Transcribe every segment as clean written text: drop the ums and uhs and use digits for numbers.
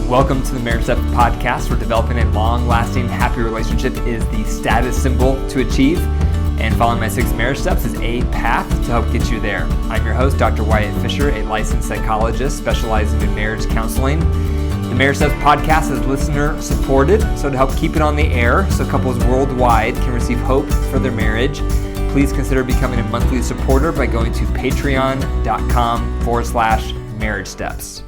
Welcome to the Marriage Steps podcast, where developing a long-lasting, happy relationship is the status symbol to achieve, and following my 6 marriage steps is a path to help get you there. I'm your host, Dr. Wyatt Fisher, a licensed psychologist specializing in marriage counseling. The Marriage Steps podcast is listener-supported, so to help keep it on the air so couples worldwide can receive hope for their marriage, please consider becoming a monthly supporter by going to patreon.com/marriage steps.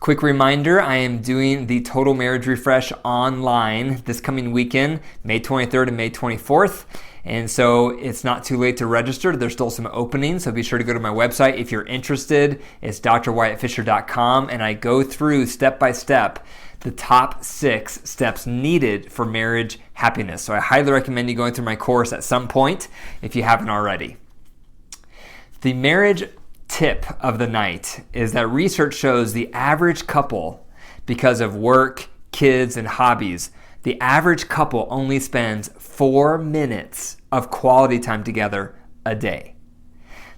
Quick reminder, I am doing the Total Marriage Refresh online this coming weekend, May 23rd and May 24th. And so it's not too late to register. There's still some openings, so be sure to go to my website if you're interested. It's drwyattfisher.com, and I go through step by step the top 6 steps needed for marriage happiness. So I highly recommend you going through my course at some point if you haven't already. The marriage tip of the night is that research shows the average couple, because of work, kids, and hobbies, the average couple only spends 4 minutes of quality time together a day.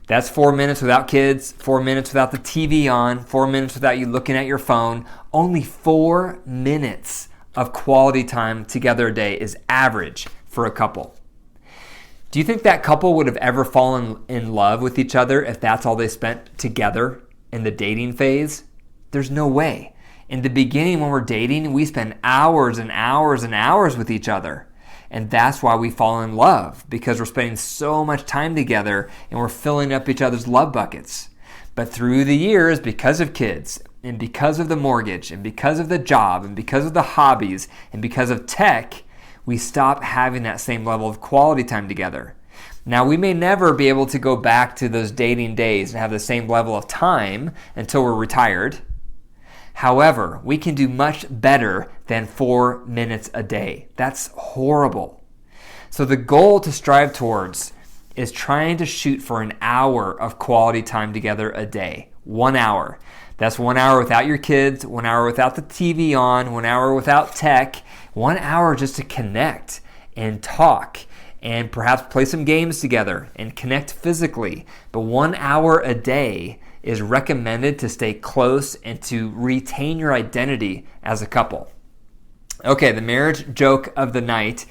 That's 4 minutes without kids, 4 minutes without the TV on, 4 minutes without you looking at your phone. Only 4 minutes of quality time together a day is average for a couple. Do you think that couple would have ever fallen in love with each other if that's all they spent together in the dating phase? There's no way. In the beginning, when we're dating, we spend hours and hours and hours with each other. And that's why we fall in love, because we're spending so much time together and we're filling up each other's love buckets. But through the years, because of kids, and because of the mortgage, and because of the job, and because of the hobbies, and because of tech, we stop having that same level of quality time together. Now, we may never be able to go back to those dating days and have the same level of time until we're retired. However, we can do much better than 4 minutes a day. That's horrible. So the goal to strive towards is trying to shoot for an hour of quality time together a day. 1 hour. That's 1 hour without your kids, 1 hour without the TV on, 1 hour without tech, 1 hour just to connect and talk and perhaps play some games together and connect physically. But 1 hour a day is recommended to stay close and to retain your identity as a couple. Okay, the marriage joke of the night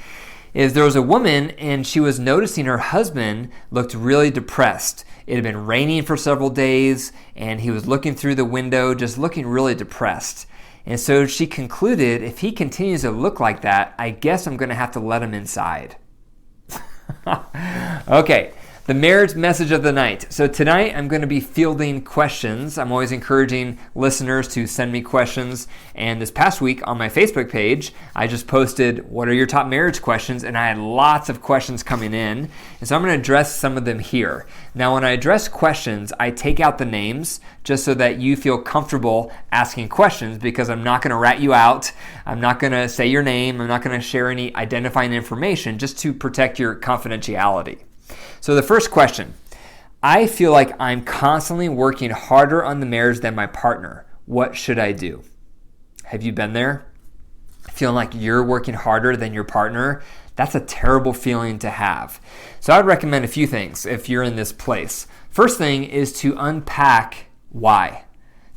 is there was a woman and she was noticing her husband looked really depressed. It had been raining for several days and he was looking through the window just looking really depressed. And so she concluded, if he continues to look like that, I guess I'm going to have to let him inside. Okay, the marriage message of the night. So tonight I'm going to be fielding questions. I'm always encouraging listeners to send me questions. And this past week on my Facebook page, I just posted, what are your top marriage questions? And I had lots of questions coming in. And so I'm going to address some of them here. Now, when I address questions, I take out the names just so that you feel comfortable asking questions, because I'm not going to rat you out. I'm not going to say your name. I'm not going to share any identifying information just to protect your confidentiality. So the first question, I feel like I'm constantly working harder on the marriage than my partner. What should I do? Have you been there? Feeling like you're working harder than your partner? That's a terrible feeling to have. So I'd recommend a few things if you're in this place. First thing is to unpack why.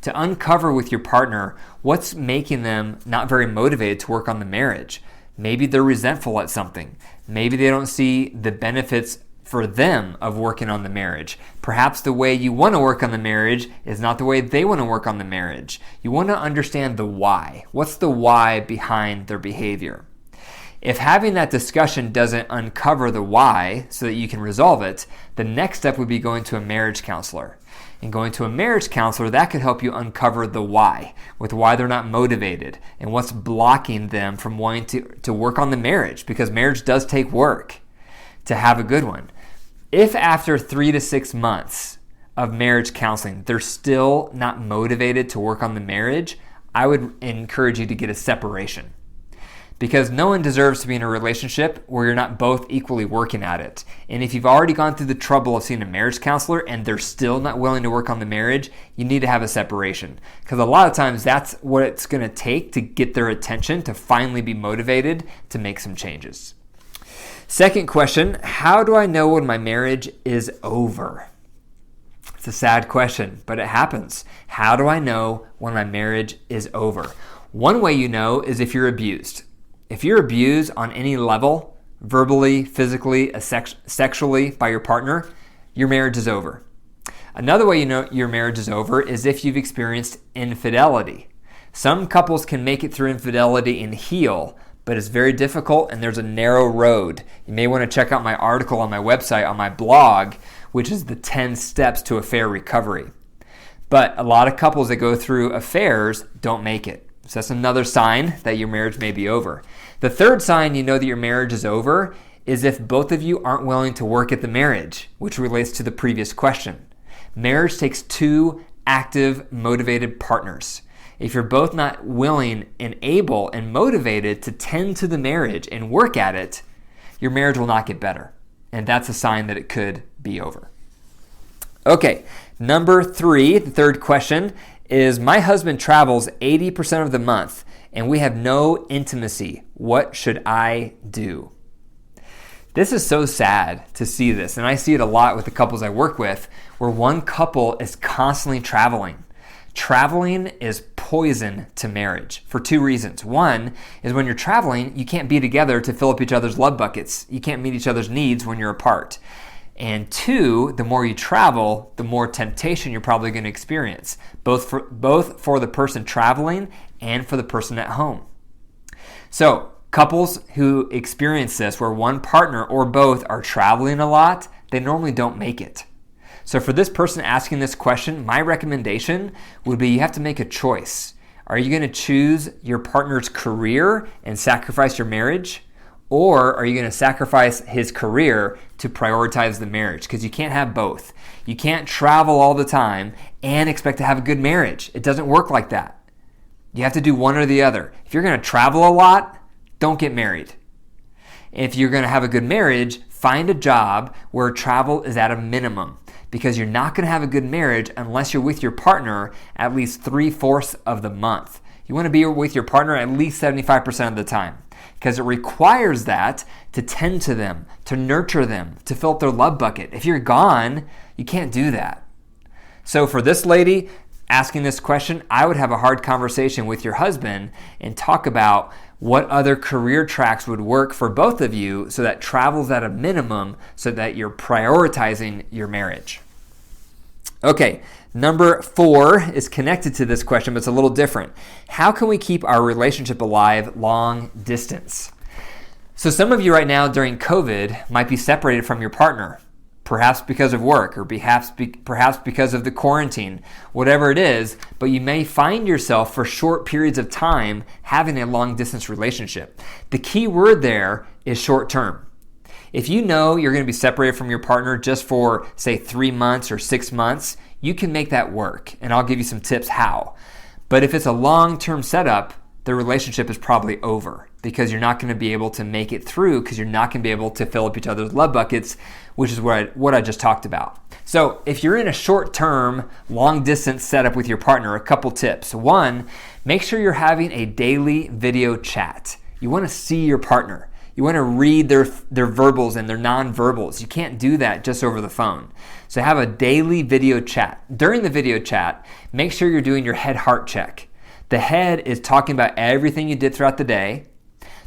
To uncover with your partner what's making them not very motivated to work on the marriage. Maybe they're resentful at something. Maybe they don't see the benefits for them of working on the marriage. Perhaps the way you want to work on the marriage is not the way they want to work on the marriage. You want to understand the why. What's the why behind their behavior? If having that discussion doesn't uncover the why so that you can resolve it, the next step would be going to a marriage counselor. And going to a marriage counselor, that could help you uncover the why, with why they're not motivated and what's blocking them from wanting to work on the marriage, because marriage does take work to have a good one. If after 3 to 6 months of marriage counseling, they're still not motivated to work on the marriage, I would encourage you to get a separation. Because no one deserves to be in a relationship where you're not both equally working at it. And if you've already gone through the trouble of seeing a marriage counselor and they're still not willing to work on the marriage, you need to have a separation. Because a lot of times that's what it's going to take to get their attention to finally be motivated to make some changes. Second question, how do I know when my marriage is over? It's It's a sad question, but it happens. How do I know when my marriage is over? One way you know is if you're abused. If you're abused on any level, verbally, physically, sexually by your partner, your marriage is over. Another way you know your marriage is over is if you've experienced infidelity. Some couples can make it through infidelity and heal, but it's very difficult and there's a narrow road. You may want to check out my article on my website, on my blog, which is the 10 steps to affair recovery. But a lot of couples that go through affairs don't make it. So that's another sign that your marriage may be over. The third sign you know that your marriage is over is if both of you aren't willing to work at the marriage, which relates to the previous question. Marriage takes two active, motivated partners. If you're both not willing and able and motivated to tend to the marriage and work at it, your marriage will not get better. And that's a sign that it could be over. Okay, number 3, the third question is, my husband travels 80% of the month and we have no intimacy. What should I do? This is so sad to see this, and I see it a lot with the couples I work with, where one couple is constantly traveling. Traveling is poison to marriage for 2 reasons. One is when you're traveling, you can't be together to fill up each other's love buckets. You can't meet each other's needs when you're apart. And 2, the more you travel, the more temptation you're probably going to experience, both for the person traveling and for the person at home. So, couples who experience this, where one partner or both are traveling a lot, they normally don't make it. So for this person asking this question, my recommendation would be you have to make a choice. Are you going to choose your partner's career and sacrifice your marriage? Or are you going to sacrifice his career to prioritize the marriage? Because you can't have both. You can't travel all the time and expect to have a good marriage. It doesn't work like that. You have to do one or the other. If you're going to travel a lot, don't get married. If you're going to have a good marriage, find a job where travel is at a minimum, because you're not going to have a good marriage unless you're with your partner at least 3/4 of the month. You want to be with your partner at least 75% of the time, because it requires that to tend to them, to nurture them, to fill up their love bucket. If you're gone, you can't do that. So for this lady asking this question, I would have a hard conversation with your husband and talk about what other career tracks would work for both of you so that travel's at a minimum so that you're prioritizing your marriage. Okay, number 4 is connected to this question, but it's a little different. How can we keep our relationship alive long distance? So some of you right now during COVID might be separated from your partner, perhaps because of work or perhaps because of the quarantine, whatever it is, but you may find yourself for short periods of time having a long distance relationship. The key word there is short term. If you know you're going to be separated from your partner just for, say, 3 months or 6 months, you can make that work, and I'll give you some tips how. But if it's a long-term setup, the relationship is probably over, because you're not going to be able to make it through, because you're not going to be able to fill up each other's love buckets, which is what I just talked about. So if you're in a short-term, long-distance setup with your partner, a couple tips. 1, make sure you're having a daily video chat. You want to see your partner. You want to read their verbals and their non-verbals. You can't do that just over the phone. So have a daily video chat. During the video chat, make sure you're doing your head-heart check. The head is talking about everything you did throughout the day.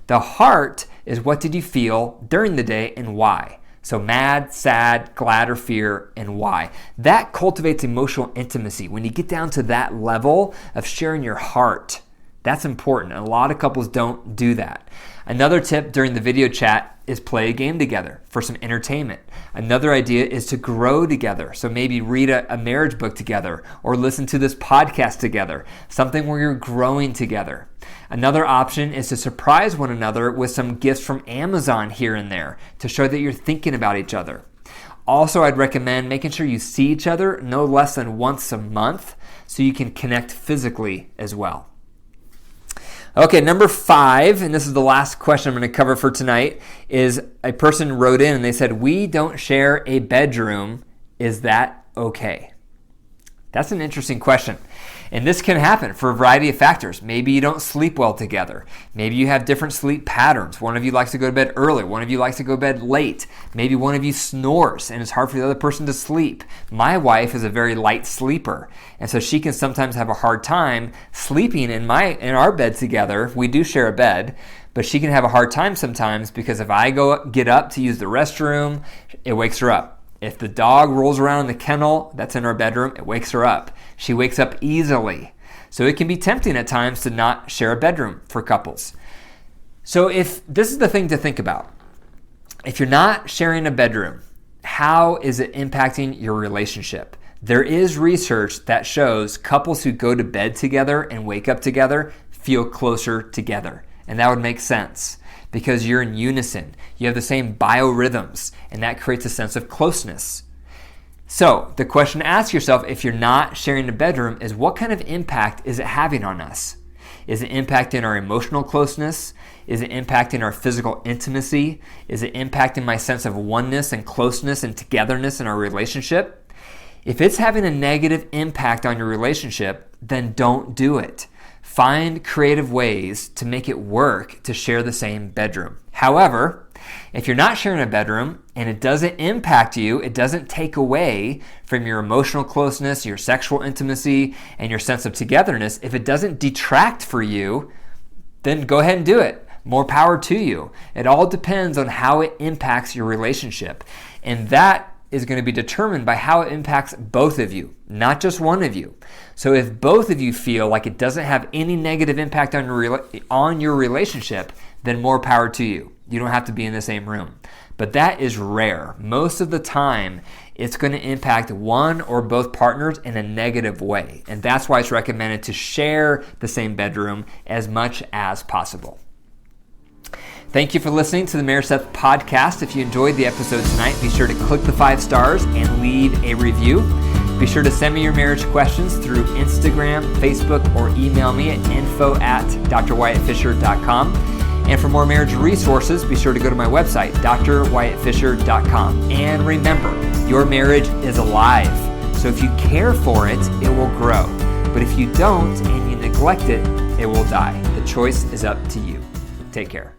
The heart is what did you feel during the day and why. So mad, sad, glad, or fear, and why. That cultivates emotional intimacy. When you get down to that level of sharing your heart, that's important. And a lot of couples don't do that. Another tip during the video chat is play a game together for some entertainment. Another idea is to grow together. So maybe read a marriage book together or listen to this podcast together, something where you're growing together. Another option is to surprise one another with some gifts from Amazon here and there to show that you're thinking about each other. Also, I'd recommend making sure you see each other no less than once a month so you can connect physically as well. Okay, number 5, and this is the last question I'm going to cover for tonight, is a person wrote in and they said, we don't share a bedroom. Is that okay? That's an interesting question. And this can happen for a variety of factors. Maybe you don't sleep well together. Maybe you have different sleep patterns. One of you likes to go to bed early. One of you likes to go to bed late. Maybe one of you snores and it's hard for the other person to sleep. My wife is a very light sleeper, and so she can sometimes have a hard time sleeping in our bed together. We do share a bed, but she can have a hard time sometimes because if I get up to use the restroom, it wakes her up. If the dog rolls around in the kennel that's in our bedroom, it wakes her up. She wakes up easily. So it can be tempting at times to not share a bedroom for couples. So if this is the thing to think about, if you're not sharing a bedroom, how is it impacting your relationship? There is research that shows couples who go to bed together and wake up together feel closer together. And that would make sense because you're in unison. You have the same biorhythms, and that creates a sense of closeness. So the question to ask yourself if you're not sharing a bedroom is, what kind of impact is it having on us? Is it impacting our emotional closeness? Is it impacting our physical intimacy? Is it impacting my sense of oneness and closeness and togetherness in our relationship? If it's having a negative impact on your relationship, then don't do it. Find creative ways to make it work to share the same bedroom. However, if you're not sharing a bedroom and it doesn't impact you, it doesn't take away from your emotional closeness, your sexual intimacy, and your sense of togetherness, if it doesn't detract for you, then go ahead and do it. More power to you. It all depends on how it impacts your relationship. And that is going to be determined by how it impacts both of you, not just one of you. So if both of you feel like it doesn't have any negative impact on your relationship, then more power to you. You don't have to be in the same room. But that is rare. Most of the time, it's going to impact one or both partners in a negative way. And that's why it's recommended to share the same bedroom as much as possible. Thank you for listening to the Marriage Depth Podcast. If you enjoyed the episode tonight, be sure to click the 5 stars and leave a review. Be sure to send me your marriage questions through Instagram, Facebook, or email me at info@drwyattfisher.com. And for more marriage resources, be sure to go to my website, drwyattfisher.com. And remember, your marriage is alive. So if you care for it, it will grow. But if you don't and you neglect it, it will die. The choice is up to you. Take care.